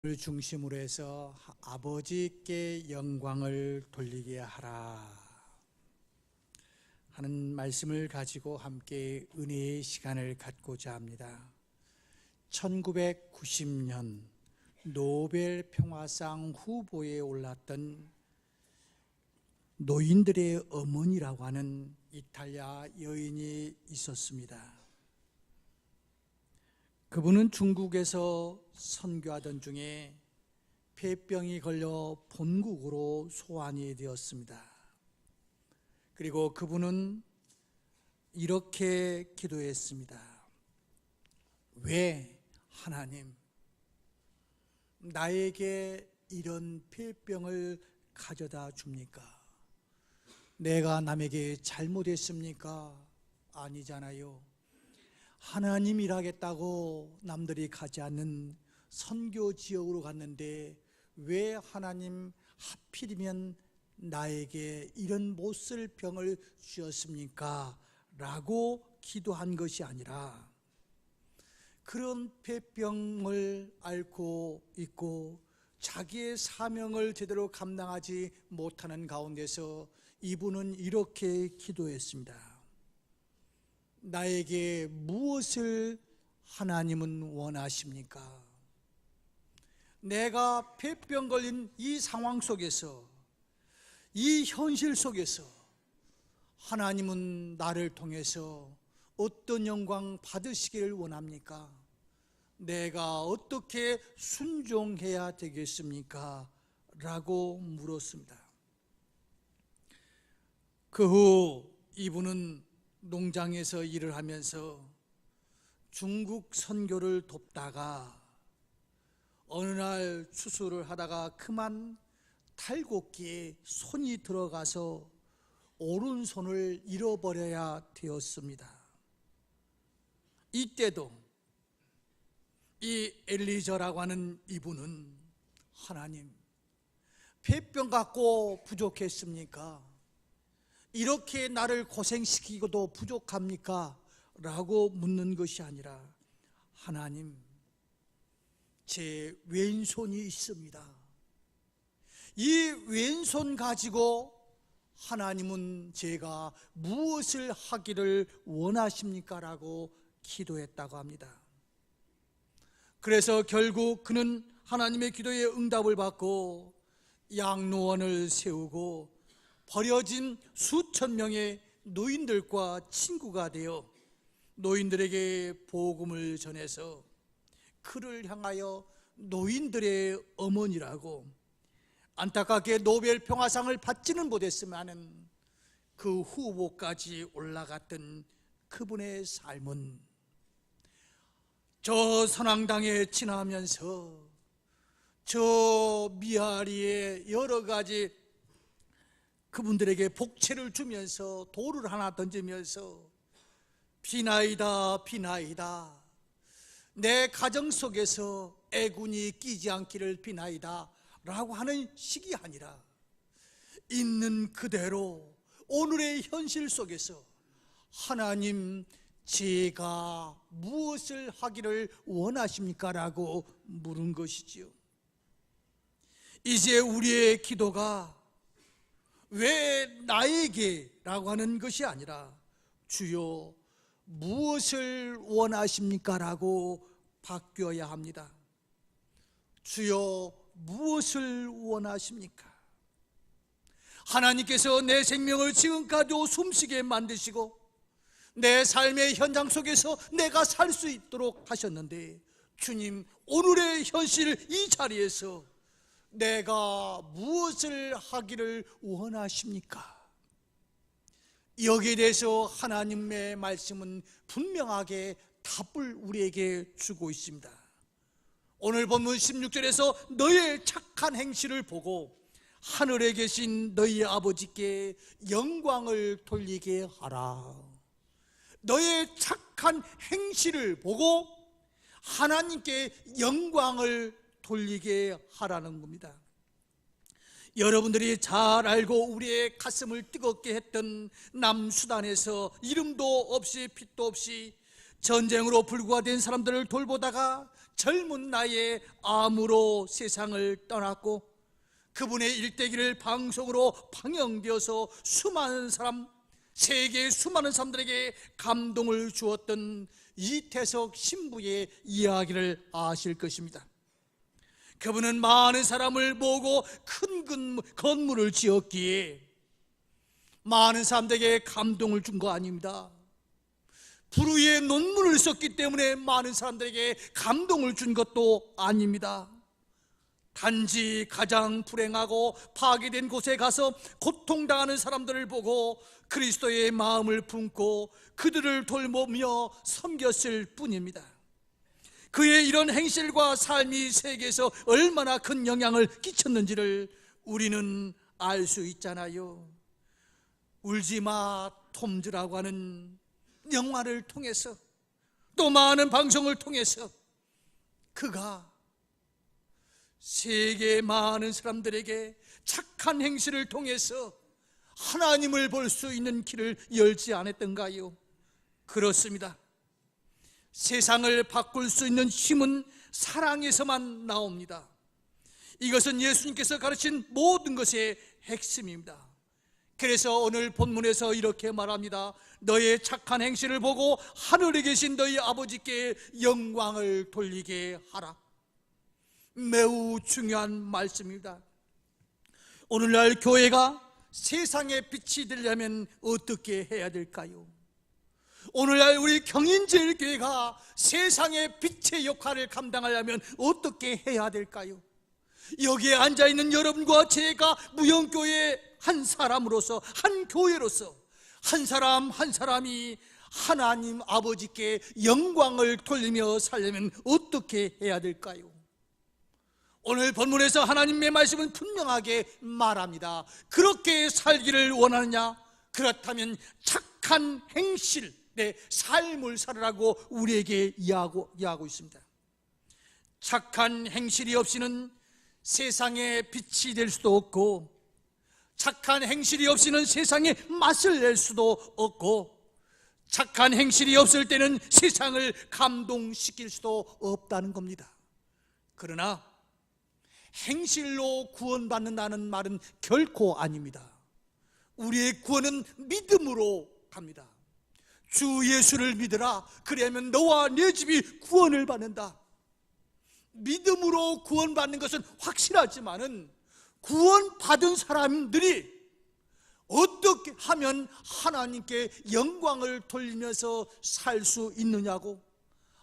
를 중심으로 해서 아버지께 영광을 돌리게 하라 하는 말씀을 가지고 함께 은혜의 시간을 갖고자 합니다. 1990년 노벨 평화상 후보에 올랐던 노인들의 어머니라고 하는 이탈리아 여인이 있었습니다. 그분은 중국에서 선교하던 중에 폐병이 걸려 본국으로 소환이 되었습니다. 그리고 그분은 이렇게 기도했습니다. 왜 하나님 나에게 이런 폐병을 가져다 줍니까? 내가 남에게 잘못했습니까? 아니잖아요. 하나님 일하겠다고 남들이 가지 않는 선교 지역으로 갔는데 왜 하나님 하필이면 나에게 이런 못쓸 병을 주셨습니까? 라고 기도한 것이 아니라 그런 폐병을 앓고 있고 자기의 사명을 제대로 감당하지 못하는 가운데서 이분은 이렇게 기도했습니다. 나에게 무엇을 하나님은 원하십니까? 내가 폐병 걸린 이 상황 속에서, 이 현실 속에서 하나님은 나를 통해서 어떤 영광 받으시기를 원합니까? 내가 어떻게 순종해야 되겠습니까? 라고 물었습니다. 그 후 이분은 농장에서 일을 하면서 중국 선교를 돕다가 어느 날 추수를 하다가 그만 탈곡기에 손이 들어가서 오른손을 잃어버려야 되었습니다. 이때도 이 엘리저라고 하는 이분은 하나님, 폐병 갖고 부족했습니까? 이렇게 나를 고생시키고도 부족합니까? 라고 묻는 것이 아니라 하나님, 제 왼손이 있습니다. 이 왼손 가지고 하나님은 제가 무엇을 하기를 원하십니까? 라고 기도했다고 합니다. 그래서 결국 그는 하나님의 기도에 응답을 받고 양로원을 세우고 버려진 수천 명의 노인들과 친구가 되어 노인들에게 복음을 전해서 그를 향하여 노인들의 어머니라고, 안타깝게 노벨 평화상을 받지는 못했지만 그 후보까지 올라갔던 그분의 삶은 저 선앙당에 지나면서 저 미아리에 여러 가지 그분들에게 복채를 주면서 돌을 하나 던지면서 비나이다 비나이다, 내 가정 속에서 애군이 끼지 않기를 비나이다 라고 하는 식이 아니라 있는 그대로 오늘의 현실 속에서 하나님, 제가 무엇을 하기를 원하십니까? 라고 물은 것이지요. 이제 우리의 기도가 왜 나에게 라고 하는 것이 아니라 주여 무엇을 원하십니까? 라고 바뀌어야 합니다. 주여 무엇을 원하십니까? 하나님께서 내 생명을 지금까지도 숨쉬게 만드시고 내 삶의 현장 속에서 내가 살 수 있도록 하셨는데, 주님, 오늘의 현실 이 자리에서 내가 무엇을 하기를 원하십니까? 여기에 대해서 하나님의 말씀은 분명하게 답을 우리에게 주고 있습니다. 오늘 본문 16절에서 너의 착한 행실을 보고 하늘에 계신 너희 아버지께 영광을 돌리게 하라. 너의 착한 행실을 보고 하나님께 영광을 돌리게 하라는 겁니다. 여러분들이 잘 알고 우리의 가슴을 뜨겁게 했던 남수단에서 이름도 없이 빛도 없이 전쟁으로 불구가 된 사람들을 돌보다가 젊은 나이에 암으로 세상을 떠났고 그분의 일대기를 방송으로 방영되어서 세계 수많은 사람들에게 감동을 주었던 이태석 신부의 이야기를 아실 것입니다. 그분은 많은 사람을 모으고 큰 건물을 지었기에 많은 사람들에게 감동을 준 거 아닙니다. 불후의 논문을 썼기 때문에 많은 사람들에게 감동을 준 것도 아닙니다. 단지 가장 불행하고 파괴된 곳에 가서 고통당하는 사람들을 보고 그리스도의 마음을 품고 그들을 돌보며 섬겼을 뿐입니다. 그의 이런 행실과 삶이 세계에서 얼마나 큰 영향을 끼쳤는지를 우리는 알 수 있잖아요. 울지마 톰즈라고 하는 영화를 통해서 또 많은 방송을 통해서 그가 세계 많은 사람들에게 착한 행실을 통해서 하나님을 볼 수 있는 길을 열지 않았던가요? 그렇습니다. 세상을 바꿀 수 있는 힘은 사랑에서만 나옵니다. 이것은 예수님께서 가르친 모든 것의 핵심입니다. 그래서 오늘 본문에서 이렇게 말합니다. 너의 착한 행실을 보고 하늘에 계신 너희 아버지께 영광을 돌리게 하라. 매우 중요한 말씀입니다. 오늘날 교회가 세상의 빛이 되려면 어떻게 해야 될까요? 오늘날 우리 경인제일교회가 세상의 빛의 역할을 감당하려면 어떻게 해야 될까요? 여기에 앉아있는 여러분과 제가 무영교회의 한 사람으로서, 한 교회로서 한 사람 한 사람이 하나님 아버지께 영광을 돌리며 살려면 어떻게 해야 될까요? 오늘 본문에서 하나님의 말씀은 분명하게 말합니다. 그렇게 살기를 원하느냐? 그렇다면 착한 행실, 내 삶을 살으라고 우리에게 이야기하고 있습니다. 착한 행실이 없이는 세상에 빛이 될 수도 없고, 착한 행실이 없이는 세상에 맛을 낼 수도 없고, 착한 행실이 없을 때는 세상을 감동시킬 수도 없다는 겁니다. 그러나 행실로 구원받는다는 말은 결코 아닙니다. 우리의 구원은 믿음으로 갑니다. 주 예수를 믿으라, 그리하면 너와 네 집이 구원을 받는다. 믿음으로 구원받는 것은 확실하지만은 구원받은 사람들이 어떻게 하면 하나님께 영광을 돌리면서 살 수 있느냐고,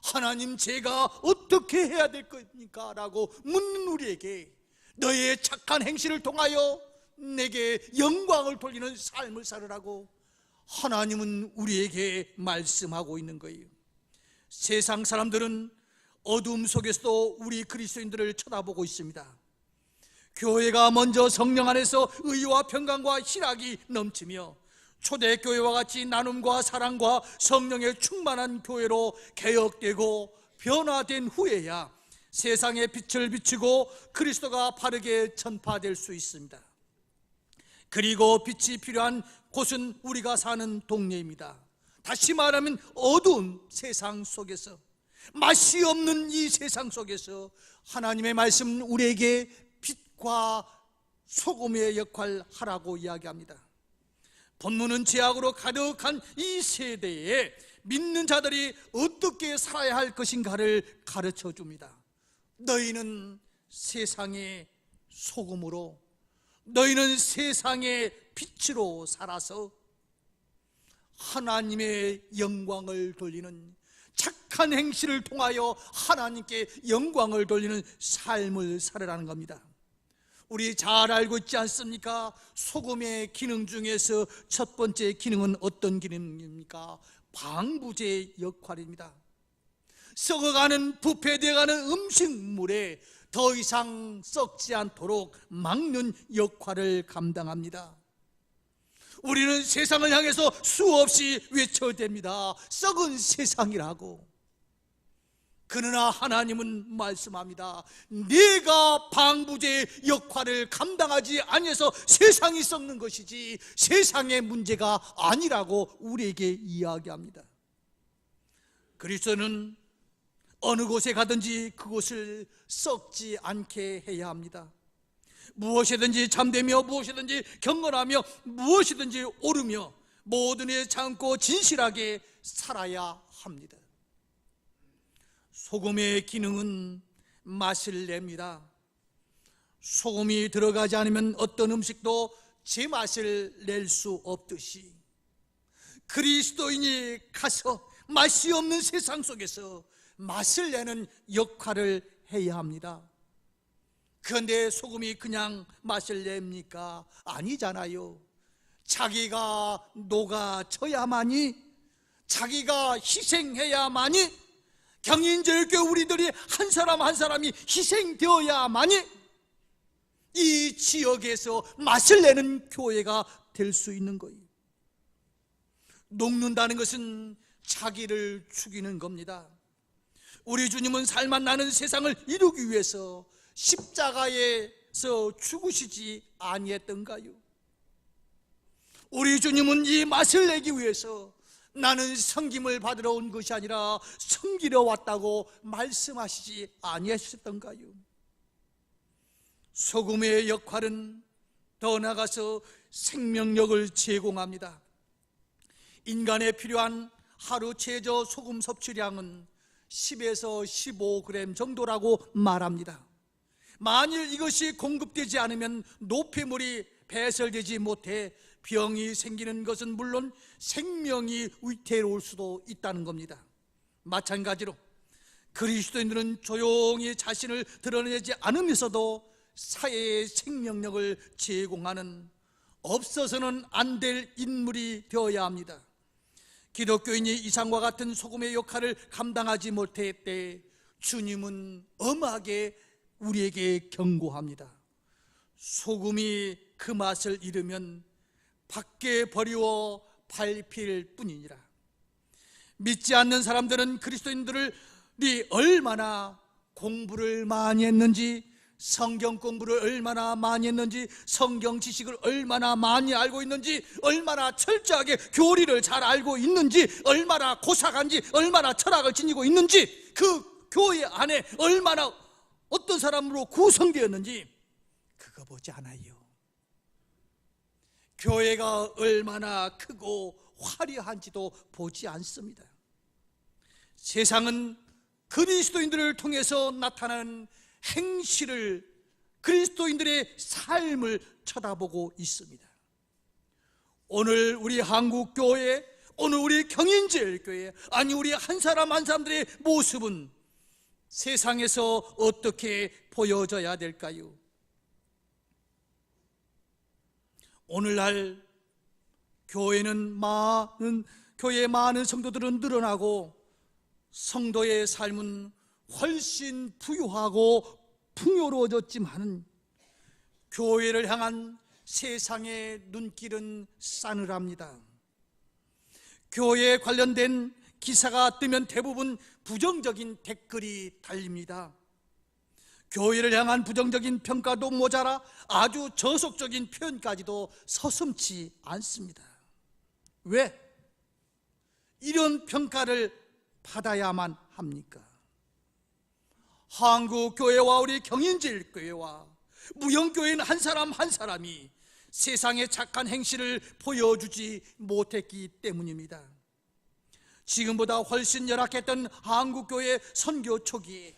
하나님 제가 어떻게 해야 될 겁니까? 라고 묻는 우리에게 너의 착한 행실을 통하여 내게 영광을 돌리는 삶을 살으라고 하나님은 우리에게 말씀하고 있는 거예요. 세상 사람들은 어둠 속에서도 우리 그리스도인들을 쳐다보고 있습니다. 교회가 먼저 성령 안에서 의와 평강과 희락이 넘치며 초대교회와 같이 나눔과 사랑과 성령의 충만한 교회로 개혁되고 변화된 후에야 세상에 빛을 비추고 그리스도가 바르게 전파될 수 있습니다. 그리고 빛이 필요한 곳은 우리가 사는 동네입니다. 다시 말하면 어두운 세상 속에서, 맛이 없는 이 세상 속에서 하나님의 말씀 우리에게 빛과 소금의 역할을 하라고 이야기합니다. 본문은 죄악으로 가득한 이 세대에 믿는 자들이 어떻게 살아야 할 것인가를 가르쳐 줍니다. 너희는 세상의 소금으로, 너희는 세상의 빛으로 살아서 하나님의 영광을 돌리는, 착한 행실을 통하여 하나님께 영광을 돌리는 삶을 살아라는 겁니다. 우리 잘 알고 있지 않습니까? 소금의 기능 중에서 첫 번째 기능은 어떤 기능입니까? 방부제 역할입니다. 썩어가는, 부패되어가는 음식물에 더 이상 썩지 않도록 막는 역할을 감당합니다. 우리는 세상을 향해서 수없이 외쳐댑니다. 썩은 세상이라고. 그러나 하나님은 말씀합니다. 네가 방부제의 역할을 감당하지 아니해서 세상이 썩는 것이지 세상의 문제가 아니라고 우리에게 이야기합니다. 그리스도는 어느 곳에 가든지 그곳을 썩지 않게 해야 합니다. 무엇이든지 잠대며 무엇이든지 경건하며 무엇이든지 오르며 모든 일 참고 진실하게 살아야 합니다. 소금의 기능은 맛을 냅니다. 소금이 들어가지 않으면 어떤 음식도 제맛을 낼 수 없듯이 그리스도인이 가서 맛이 없는 세상 속에서 맛을 내는 역할을 해야 합니다. 그런데 소금이 그냥 맛을 냅니까? 아니잖아요. 자기가 녹아져야만이, 자기가 희생해야만이, 경인절교 우리들이 한 사람 한 사람이 희생되어야만이 이 지역에서 맛을 내는 교회가 될 수 있는 거예요. 녹는다는 것은 자기를 죽이는 겁니다. 우리 주님은 살맛 나는 세상을 이루기 위해서 십자가에서 죽으시지 아니했던가요? 우리 주님은 이 맛을 내기 위해서 나는 섬김을 받으러 온 것이 아니라 섬기러 왔다고 말씀하시지 아니하셨던가요? 소금의 역할은 더 나아가서 생명력을 제공합니다. 인간에 필요한 하루 최저 소금 섭취량은 10에서 15g 정도라고 말합니다. 만일 이것이 공급되지 않으면 노폐물이 배설되지 못해 병이 생기는 것은 물론 생명이 위태로울 수도 있다는 겁니다. 마찬가지로 그리스도인들은 조용히 자신을 드러내지 않으면서도 사회의 생명력을 제공하는 없어서는 안 될 인물이 되어야 합니다. 기독교인이 이상과 같은 소금의 역할을 감당하지 못할 때 주님은 엄하게 우리에게 경고합니다. 소금이 그 맛을 잃으면 밖에 버리워 밟힐 뿐이니라. 믿지 않는 사람들은 그리스도인들이 얼마나 공부를 많이 했는지, 성경 공부를 얼마나 많이 했는지, 성경 지식을 얼마나 많이 알고 있는지, 얼마나 철저하게 교리를 잘 알고 있는지, 얼마나 고사한지, 얼마나 철학을 지니고 있는지, 그 교회 안에 얼마나 어떤 사람으로 구성되었는지 그거 보지 않아요. 교회가 얼마나 크고 화려한지도 보지 않습니다. 세상은 그리스도인들을 통해서 나타나는 행실을, 그리스도인들의 삶을 쳐다보고 있습니다. 오늘 우리 한국교회, 오늘 우리 경인제일교회, 아니 우리 한 사람 한 사람들의 모습은 세상에서 어떻게 보여져야 될까요? 오늘날 교회의 많은 성도들은 늘어나고 성도의 삶은 훨씬 부유하고 풍요로워졌지만 교회를 향한 세상의 눈길은 싸늘합니다. 교회에 관련된 기사가 뜨면 대부분 부정적인 댓글이 달립니다. 교회를 향한 부정적인 평가도 모자라 아주 저속적인 표현까지도 서슴지 않습니다. 왜 이런 평가를 받아야만 합니까? 한국교회와 우리 경인제일교회와 무형교회는 한 사람 한 사람이 세상의 착한 행실을 보여주지 못했기 때문입니다. 지금보다 훨씬 열악했던 한국교회 선교 초기에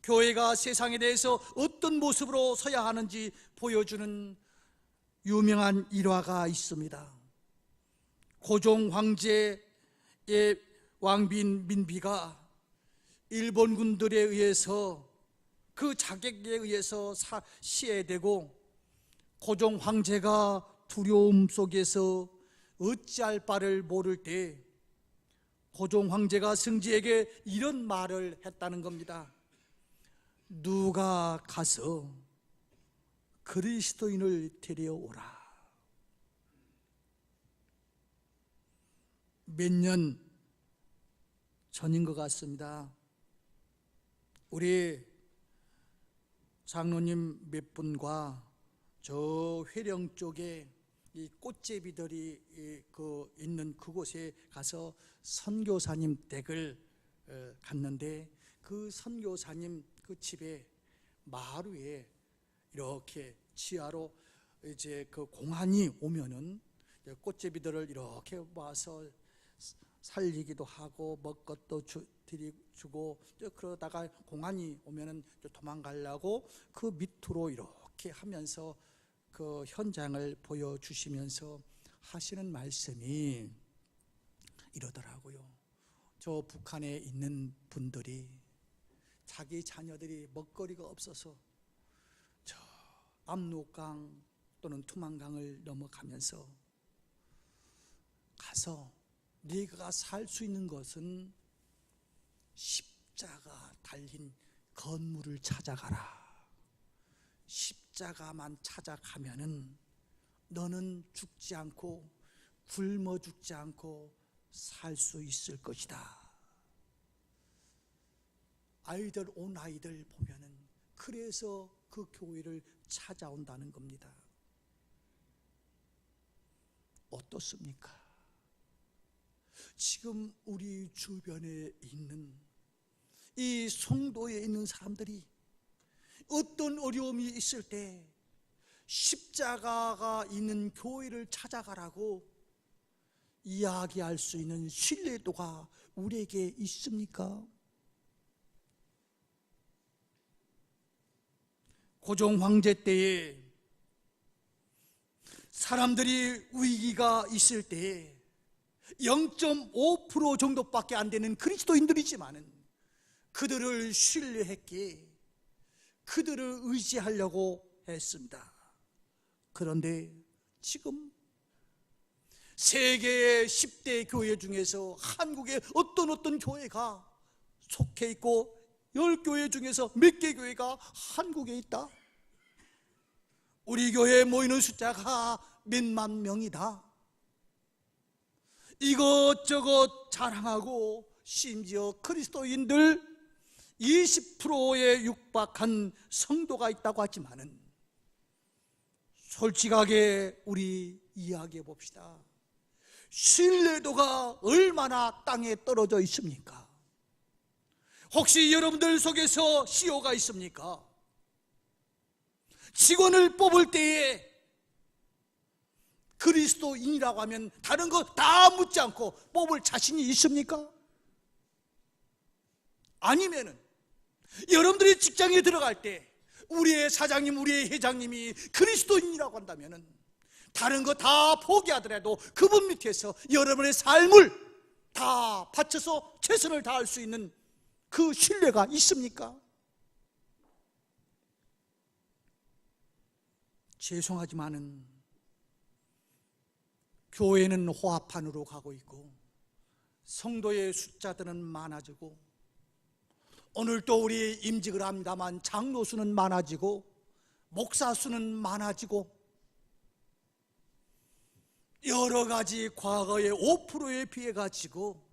교회가 세상에 대해서 어떤 모습으로 서야 하는지 보여주는 유명한 일화가 있습니다. 고종 황제의 왕비인 민비가 일본 군들에 의해서, 그 자객에 의해서 시해되고 고종 황제가 두려움 속에서 어찌할 바를 모를 때 고종 황제가 승지에게 이런 말을 했다는 겁니다. 누가 가서 그리스도인을 데려오라. 몇 년 전인 것 같습니다. 우리 장로님 몇 분과 저 회령 쪽에 이 꽃제비들이 있는 그곳에 가서 선교사님 댁을 갔는데 그 선교사님 그 집에 마루에 이렇게 지하로 이제 그 공안이 오면은 꽃제비들을 이렇게 와서 살리기도 하고 먹을 것도 주고, 그러다가 공안이 오면은 도망가려고 그 밑으로 이렇게 하면서 그 현장을 보여주시면서 하시는 말씀이 이러더라고요. 저 북한에 있는 분들이 자기 자녀들이 먹거리가 없어서 저 압록강 또는 투만강을 넘어가면서 가서 네가 살 수 있는 것은 십자가 달린 건물을 찾아가라. 십자가만 찾아가면은 너는 죽지 않고 굶어 죽지 않고 살 수 있을 것이다. 온 아이들 보면은 그래서 그 교회를 찾아온다는 겁니다. 어떻습니까? 지금 우리 주변에 있는 이 성도에 있는 사람들이 어떤 어려움이 있을 때 십자가가 있는 교회를 찾아가라고 이야기할 수 있는 신뢰도가 우리에게 있습니까? 고종 황제 때에 사람들이 위기가 있을 때에 0.5% 정도밖에 안 되는 그리스도인들이지만은 그들을 신뢰했기에 그들을 의지하려고 했습니다. 그런데 지금 세계의 10대 교회 중에서 한국의 어떤 교회가 속해 있고 10교회 중에서 몇 개 교회가 한국에 있다? 우리 교회에 모이는 숫자가 몇만 명이다. 이것저것 자랑하고 심지어 그리스도인들 20%에 육박한 성도가 있다고 하지만은 솔직하게 우리 이야기해 봅시다. 신뢰도가 얼마나 땅에 떨어져 있습니까? 혹시 여러분들 속에서 CEO가 있습니까? 직원을 뽑을 때에 그리스도인이라고 하면 다른 거 다 묻지 않고 뽑을 자신이 있습니까? 아니면은 여러분들이 직장에 들어갈 때 우리의 사장님, 우리의 회장님이 그리스도인이라고 한다면은 다른 거 다 포기하더라도 그분 밑에서 여러분의 삶을 다 바쳐서 최선을 다할 수 있는 그 신뢰가 있습니까? 죄송하지만은 교회는 호합판으로 가고 있고 성도의 숫자들은 많아지고 오늘 또 우리 임직을 합니다만 장로 수는 많아지고 목사 수는 많아지고 여러 가지 과거의 5%에 비해 가지고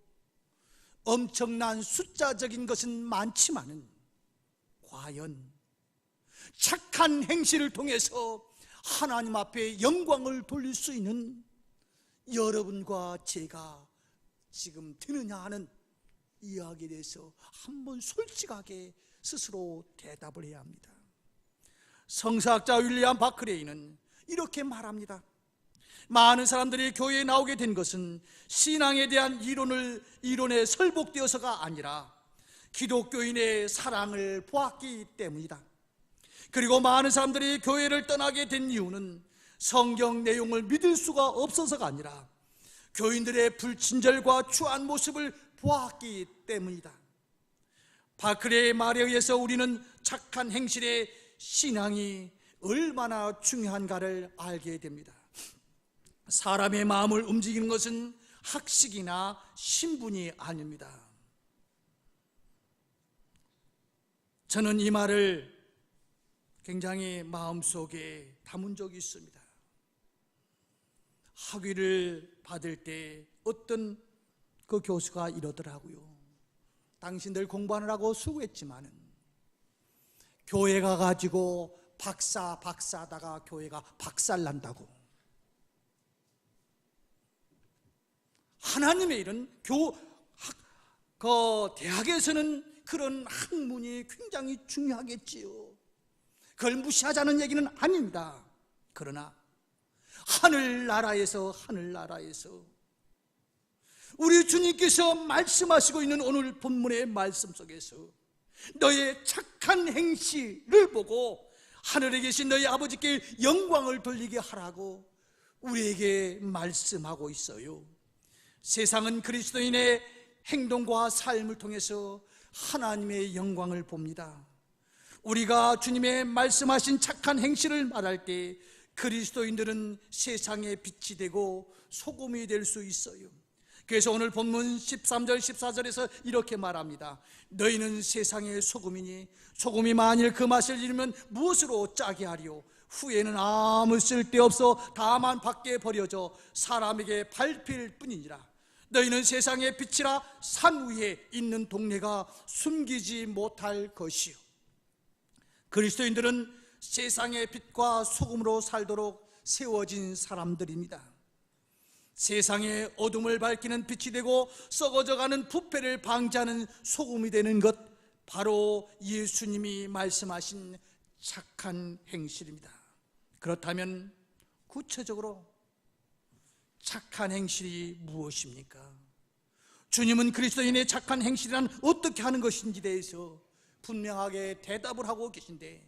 엄청난 숫자적인 것은 많지만은 과연 착한 행실을 통해서 하나님 앞에 영광을 돌릴 수 있는 여러분과 제가 지금 되느냐 하는 이야기에 대해서 한번 솔직하게 스스로 대답을 해야 합니다. 성사학자 윌리엄 바클레이는 이렇게 말합니다. 많은 사람들이 교회에 나오게 된 것은 신앙에 대한 이론에 설복되어서가 아니라 기독교인의 사랑을 보았기 때문이다. 그리고 많은 사람들이 교회를 떠나게 된 이유는 성경 내용을 믿을 수가 없어서가 아니라 교인들의 불친절과 추한 모습을 보았기 때문이다. 바클레의 말에 의해서 우리는 착한 행실의 신앙이 얼마나 중요한가를 알게 됩니다. 사람의 마음을 움직이는 것은 학식이나 신분이 아닙니다. 저는 이 말을 굉장히 마음속에 담은 적이 있습니다. 학위를 받을 때 어떤 그 교수가 이러더라고요. 당신들 공부하느라고 수고했지만은 교회 가가지고 박사하다가 교회가 박살난다고. 하나님의 일은 대학에서는 그런 학문이 굉장히 중요하겠지요. 그걸 무시하자는 얘기는 아닙니다. 그러나 하늘나라에서 우리 주님께서 말씀하시고 있는 오늘 본문의 말씀 속에서 너의 착한 행실을 보고 하늘에 계신 너희 아버지께 영광을 돌리게 하라고 우리에게 말씀하고 있어요. 세상은 그리스도인의 행동과 삶을 통해서 하나님의 영광을 봅니다. 우리가 주님의 말씀하신 착한 행실을 말할 때 그리스도인들은 세상의 빛이 되고 소금이 될 수 있어요. 그래서 오늘 본문 13절 14절에서 이렇게 말합니다. 너희는 세상의 소금이니 소금이 만일 그 맛을 잃으면 무엇으로 짜게 하리요? 후에는 아무 쓸데없어 다만 밖에 버려져 사람에게 밟힐 뿐이니라. 너희는 세상의 빛이라 산 위에 있는 동네가 숨기지 못할 것이요. 그리스도인들은 세상의 빛과 소금으로 살도록 세워진 사람들입니다. 세상의 어둠을 밝히는 빛이 되고 썩어져가는 부패를 방지하는 소금이 되는 것, 바로 예수님이 말씀하신 착한 행실입니다. 그렇다면 구체적으로 착한 행실이 무엇입니까? 주님은 그리스도인의 착한 행실이란 어떻게 하는 것인지에 대해서 분명하게 대답을 하고 계신데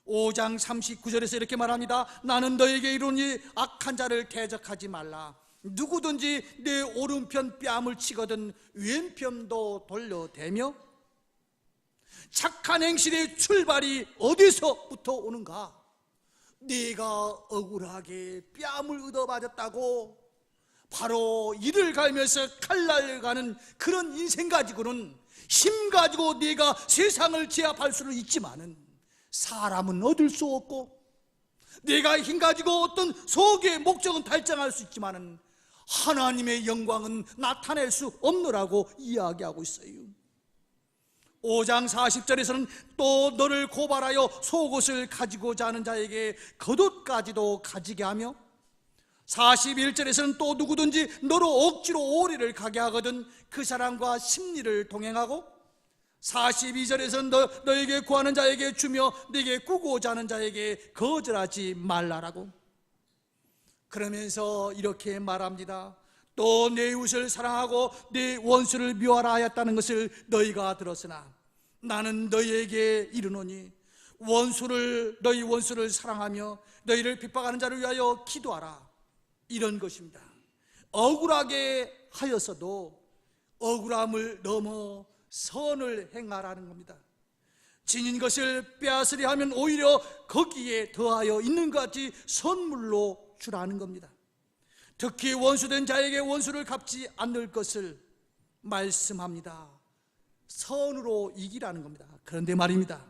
5장 39절에서 이렇게 말합니다. 나는 너에게 이르노니 악한 자를 대적하지 말라. 누구든지 내 오른편 뺨을 치거든 왼편도 돌려대며. 착한 행실의 출발이 어디서부터 오는가? 네가 억울하게 뺨을 얻어맞았다고 바로 이를 갈면서 칼날 가는 그런 인생 가지고는, 힘 가지고 네가 세상을 제압할 수는 있지만은 사람은 얻을 수 없고, 네가 힘 가지고 어떤 소기의 목적은 달성할 수 있지만은 하나님의 영광은 나타낼 수 없노라고 이야기하고 있어요. 5장 40절에서는 또 너를 고발하여 속옷을 가지고자 하는 자에게 겉옷까지도 가지게 하며, 41절에서는 또 누구든지 너로 억지로 오리를 가게 하거든 그 사람과 심리를 동행하고, 42절에서는 너에게 구하는 자에게 주며 네게 꾸고자 하는 자에게 거절하지 말라라고. 그러면서 이렇게 말합니다. 또 내 이웃을 사랑하고 내 원수를 미워하라 하였다는 것을 너희가 들었으나 나는 너희에게 이르노니 너희 원수를 사랑하며 너희를 핍박하는 자를 위하여 기도하라. 이런 것입니다. 억울하게 하여서도 억울함을 넘어 선을 행하라는 겁니다. 지닌 것을 빼앗으려 하면 오히려 거기에 더하여 있는 것 같이 선물로 주라는 겁니다. 특히 원수된 자에게 원수를 갚지 않을 것을 말씀합니다. 선으로 이기라는 겁니다. 그런데 말입니다,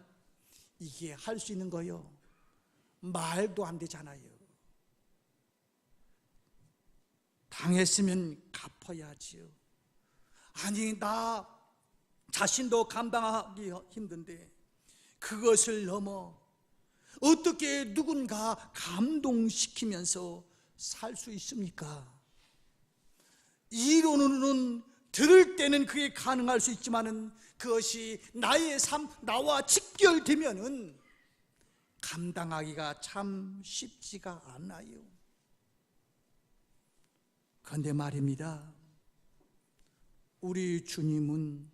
이게 할 수 있는 거요? 말도 안 되잖아요. 당했으면 갚아야지요. 아니, 나 자신도 감당하기 힘든데 그것을 넘어 어떻게 누군가 감동시키면서 살 수 있습니까? 이론으로는 들을 때는 그게 가능할 수 있지만은 그것이 나의 삶, 나와 직결되면은 감당하기가 참 쉽지가 않아요. 그런데 말입니다, 우리 주님은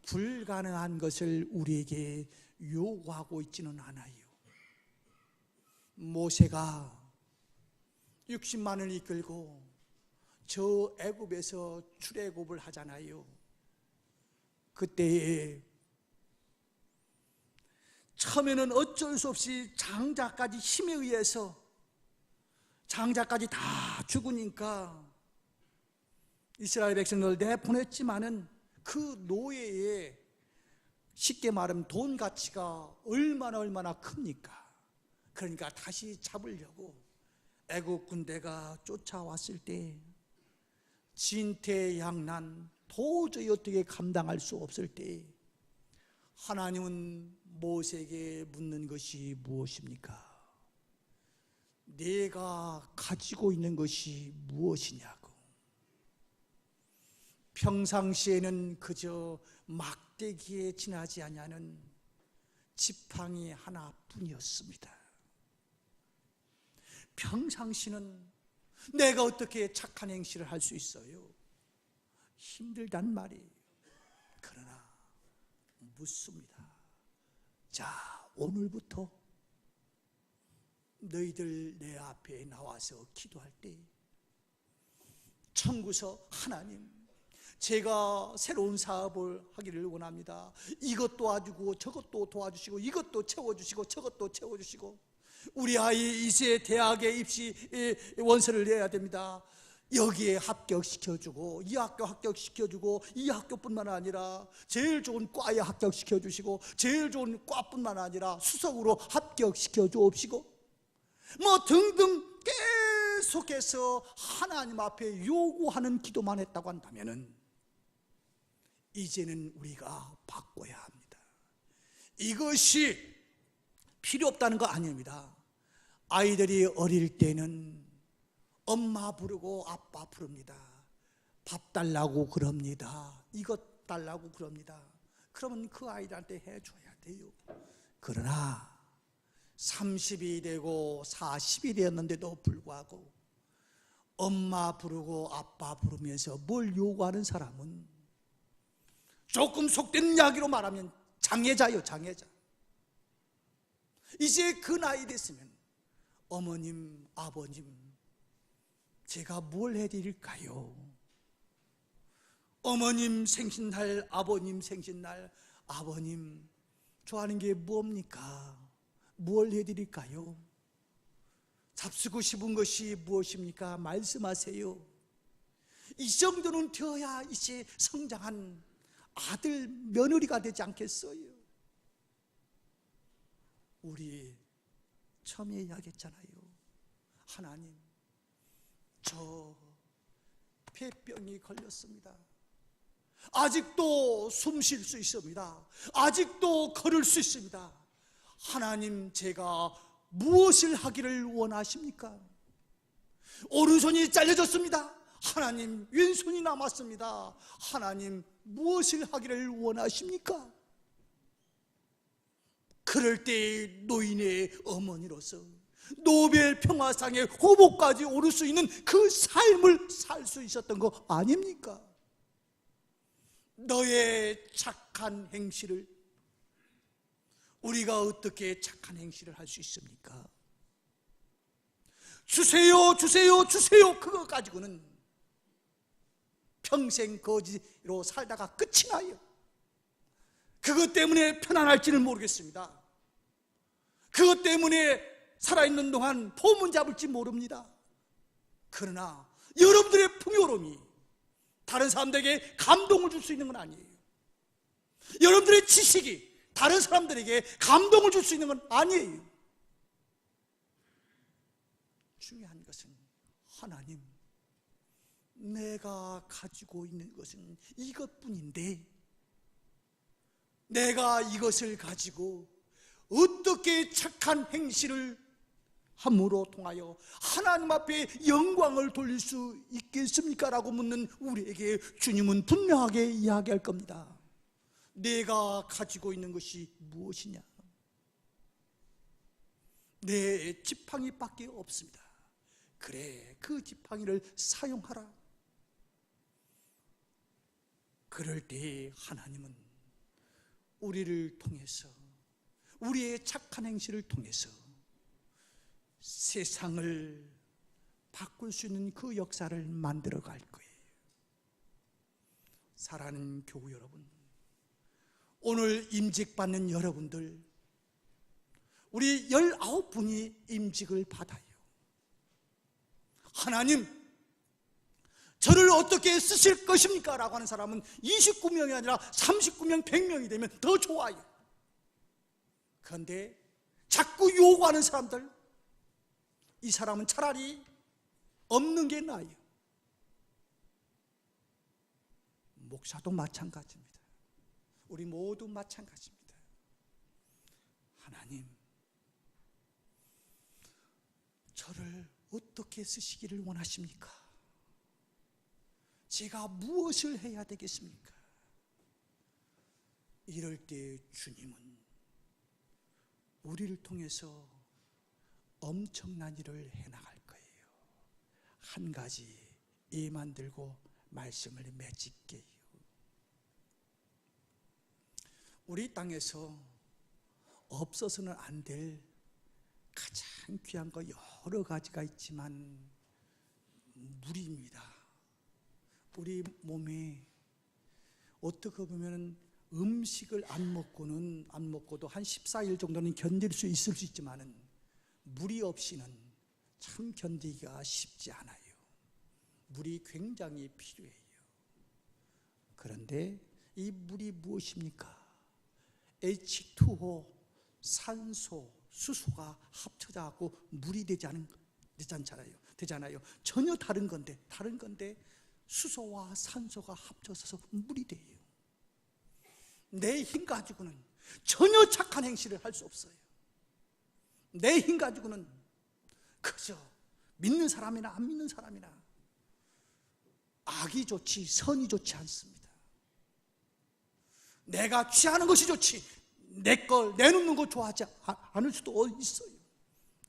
불가능한 것을 우리에게 요구하고 있지는 않아요. 모세가 60만을 이끌고 저 애굽에서 출애굽을 하잖아요. 그때에 처음에는 어쩔 수 없이 장자까지 힘에 의해서 장자까지 다 죽으니까 이스라엘 백성을 내보냈지만은 그 노예의 쉽게 말하면 돈 가치가 얼마나 큽니까? 그러니까 다시 잡으려고 애국 군대가 쫓아왔을 때 진퇴양난, 도저히 어떻게 감당할 수 없을 때 하나님은 모세에게 묻는 것이 무엇입니까? 내가 가지고 있는 것이 무엇이냐고. 평상시에는 그저 막 막대기에 지나지 아니하는 지팡이 하나뿐이었습니다. 평상시는 내가 어떻게 착한 행실을 할 수 있어요? 힘들단 말이에요. 그러나 묻습니다. 자, 오늘부터 너희들 내 앞에 나와서 기도할 때 청구서, 하나님, 제가 새로운 사업을 하기를 원합니다. 이것 도와주고 저것도 도와주시고 이것도 채워주시고 저것도 채워주시고, 우리 아이 이제 대학에 입시 원서를 내야 됩니다. 여기에 합격시켜주고 이 학교 합격시켜주고 이 학교뿐만 아니라 제일 좋은 과에 합격시켜주시고 제일 좋은 과뿐만 아니라 수석으로 합격시켜 주옵시고, 뭐 등등 계속해서 하나님 앞에 요구하는 기도만 했다고 한다면은 이제는 우리가 바꿔야 합니다. 이것이 필요 없다는 거 아닙니다. 아이들이 어릴 때는 엄마 부르고 아빠 부릅니다. 밥 달라고 그럽니다. 이것 달라고 그럽니다. 그러면 그 아이들한테 해줘야 돼요. 그러나 30이 되고 40이 되었는데도 불구하고 엄마 부르고 아빠 부르면서 뭘 요구하는 사람은 조금 속된 이야기로 말하면 장애자요, 장애자. 이제 그 나이 됐으면 어머님, 아버님, 제가 뭘 해드릴까요? 어머님 생신날, 아버님 생신날, 아버님 좋아하는 게 뭡니까? 뭘 해드릴까요? 잡수고 싶은 것이 무엇입니까? 말씀하세요. 이 정도는 되어야 이제 성장한 아들, 며느리가 되지 않겠어요? 우리 처음에 이야기했잖아요. 하나님, 저 폐병이 걸렸습니다. 아직도 숨 쉴 수 있습니다. 아직도 걸을 수 있습니다. 하나님, 제가 무엇을 하기를 원하십니까? 오른손이 잘려졌습니다. 하나님, 왼손이 남았습니다. 하나님, 무엇을 하기를 원하십니까? 그럴 때 노인의 어머니로서 노벨 평화상의 후보까지 오를 수 있는 그 삶을 살 수 있었던 거 아닙니까? 너의 착한 행실을, 우리가 어떻게 착한 행실을 할 수 있습니까? 주세요, 주세요, 주세요, 그거 가지고는 평생 거지로 살다가 끝이 나요. 그것 때문에 편안할지는 모르겠습니다. 그것 때문에 살아있는 동안 포문 잡을지 모릅니다. 그러나 여러분들의 풍요로움이 다른 사람들에게 감동을 줄 수 있는 건 아니에요. 여러분들의 지식이 다른 사람들에게 감동을 줄 수 있는 건 아니에요. 중요한 것은 하나님, 내가 가지고 있는 것은 이것뿐인데 내가 이것을 가지고 어떻게 착한 행실을 함으로 통하여 하나님 앞에 영광을 돌릴 수 있겠습니까? 라고 묻는 우리에게 주님은 분명하게 이야기할 겁니다. 내가 가지고 있는 것이 무엇이냐? 내 지팡이밖에 없습니다. 그래, 그 지팡이를 사용하라. 그럴 때 하나님은 우리를 통해서, 우리의 착한 행실을 통해서 세상을 바꿀 수 있는 그 역사를 만들어 갈 거예요. 사랑하는 교우 여러분, 오늘 임직받는 여러분들, 우리 19분이 임직을 받아요. 하나님, 저를 어떻게 쓰실 것입니까? 라고 하는 사람은 29명이 아니라 39명, 100명이 되면 더 좋아요. 그런데 자꾸 요구하는 사람들, 이 사람은 차라리 없는 게 나아요. 목사도 마찬가지입니다. 우리 모두 마찬가지입니다. 하나님, 저를 어떻게 쓰시기를 원하십니까? 제가 무엇을 해야 되겠습니까? 이럴 때 주님은 우리를 통해서 엄청난 일을 해나갈 거예요. 한 가지 예만 들고 말씀을 맺을게요. 우리 땅에서 없어서는 안 될 가장 귀한 거 여러 가지가 있지만 물입니다. 우리 몸에 어떻게 보면 음식을 안 먹고도 한 14일 정도는 견딜 수 있을 수 있지만은 물이 없이는 참 견디기가 쉽지 않아요. 물이 굉장히 필요해요. 그런데 이 물이 무엇입니까? H2O, 산소, 수소가 합쳐져서 물이 되잖아요. 전혀 다른 건데 수소와 산소가 합쳐져서 물이 돼요. 내 힘 가지고는 전혀 착한 행실을 할 수 없어요. 내 힘 가지고는 그저 믿는 사람이나 안 믿는 사람이나 악이 좋지 선이 좋지 않습니다. 내가 취하는 것이 좋지 내 걸 내놓는 거 좋아하지 않을 수도 있어요.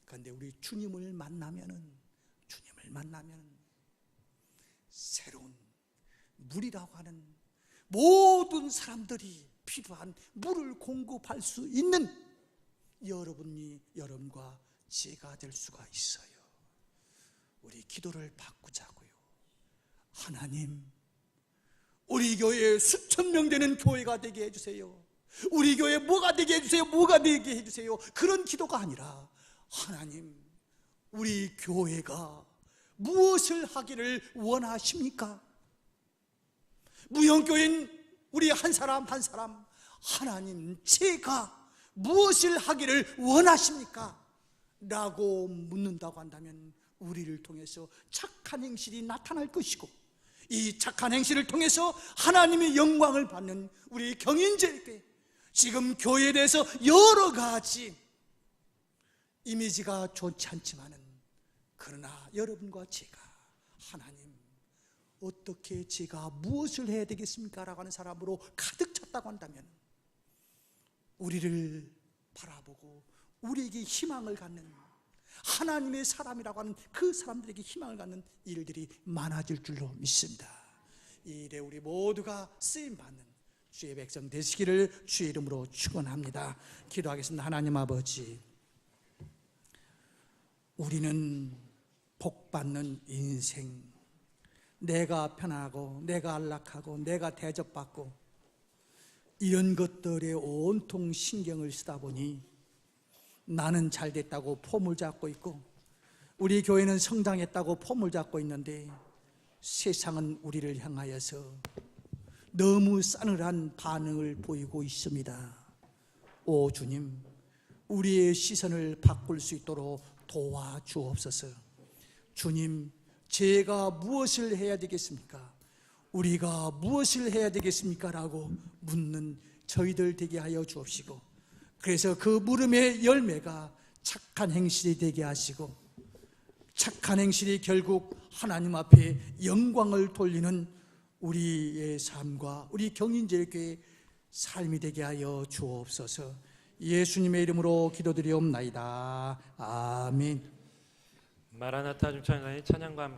그런데 우리 주님을 만나면 새로운 물이라고 하는 모든 사람들이 필요한 물을 공급할 수 있는 여러분과 제가 될 수가 있어요. 우리 기도를 바꾸자고요. 하나님, 우리 교회에 수천 명 되는 교회가 되게 해주세요. 우리 교회 뭐가 되게 해주세요. 뭐가 되게 해주세요. 그런 기도가 아니라 하나님, 우리 교회가 무엇을 하기를 원하십니까? 무형교인 우리 한 사람 하나님, 제가 무엇을 하기를 원하십니까? 라고 묻는다고 한다면 우리를 통해서 착한 행실이 나타날 것이고, 이 착한 행실을 통해서 하나님의 영광을 받는 우리 경인제에게 지금 교회에 대해서 여러 가지 이미지가 좋지 않지만은, 그러나 여러분과 제가 하나님, 어떻게 제가 무엇을 해야 되겠습니까? 라고 하는 사람으로 가득 찼다고 한다면 우리를 바라보고 우리에게 희망을 갖는, 하나님의 사람이라고 하는 그 사람들에게 희망을 갖는 일들이 많아질 줄로 믿습니다. 이 일에 우리 모두가 쓰임받는 주의 백성 되시기를 주의 이름으로 축원합니다. 기도하겠습니다. 하나님 아버지, 우리는 복받는 인생, 내가 편하고 내가 안락하고 내가 대접받고 이런 것들에 온통 신경을 쓰다 보니 나는 잘 됐다고 폼을 잡고 있고, 우리 교회는 성장했다고 폼을 잡고 있는데 세상은 우리를 향하여서 너무 싸늘한 반응을 보이고 있습니다. 오 주님, 우리의 시선을 바꿀 수 있도록 도와주옵소서. 주님, 제가 무엇을 해야 되겠습니까? 우리가 무엇을 해야 되겠습니까? 라고 묻는 저희들 되게 하여 주옵시고, 그래서 그 물음의 열매가 착한 행실이 되게 하시고, 착한 행실이 결국 하나님 앞에 영광을 돌리는 우리의 삶과 우리 경인제교회의 삶이 되게 하여 주옵소서. 예수님의 이름으로 기도드리옵나이다. 아멘. 마라나타 중창가의 찬양과 함께